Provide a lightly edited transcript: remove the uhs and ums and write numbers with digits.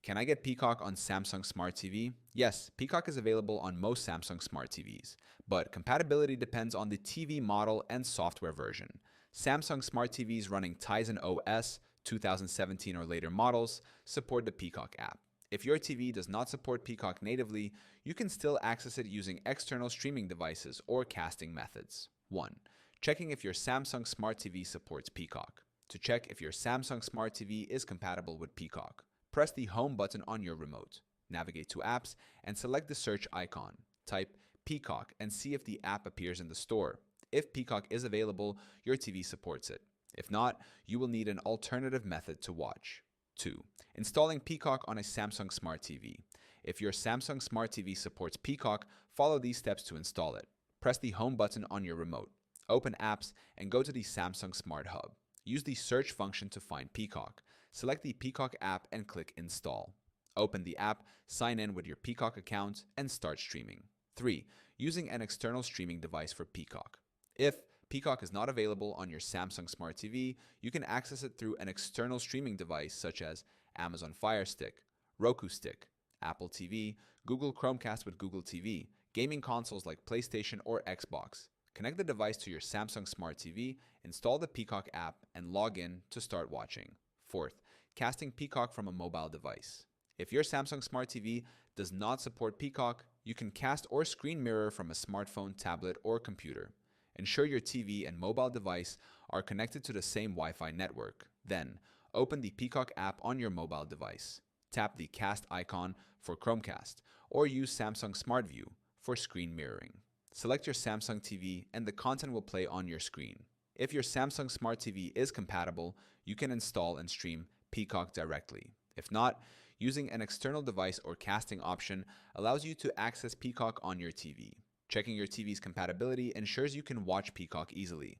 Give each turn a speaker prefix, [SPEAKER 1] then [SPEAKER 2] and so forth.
[SPEAKER 1] Can I get Peacock on Samsung Smart TV? Yes, Peacock is available on most Samsung Smart TVs, but compatibility depends on the TV model and software version. Samsung Smart TVs running Tizen OS 2017 or later models support the Peacock app. If your TV does not support Peacock natively, you can still access it using external streaming devices or casting methods. 1. Checking if your Samsung Smart TV supports Peacock. To check if your Samsung Smart TV is compatible with Peacock, press the Home button on your remote. Navigate to Apps and select the search icon. Type Peacock and see if the app appears in the store. If Peacock is available, your TV supports it. If not, you will need an alternative method to watch. 2. Installing Peacock on a Samsung Smart TV. If your Samsung Smart TV supports Peacock, follow these steps to install it. Press the Home button on your remote. Open Apps and go to the Samsung Smart Hub. Use the search function to find Peacock. Select the Peacock app and click Install. Open the app, sign in with your Peacock account, and start streaming. 3. Using an external streaming device for Peacock. If Peacock is not available on your Samsung Smart TV, you can access it through an external streaming device such as Amazon Fire Stick, Roku Stick, Apple TV, Google Chromecast with Google TV, gaming consoles like PlayStation or Xbox. Connect the device to your Samsung Smart TV, install the Peacock app, and log in to start watching. 4th, casting Peacock from a mobile device. If your Samsung Smart TV does not support Peacock, you can cast or screen mirror from a smartphone, tablet, or computer. Ensure your TV and mobile device are connected to the same Wi-Fi network. Then, open the Peacock app on your mobile device. Tap the cast icon for Chromecast, or use Samsung Smart View for screen mirroring. Select your Samsung TV and the content will play on your screen. If your Samsung Smart TV is compatible, you can install and stream Peacock directly. If not, using an external device or casting option allows you to access Peacock on your TV. Checking your TV's compatibility ensures you can watch Peacock easily.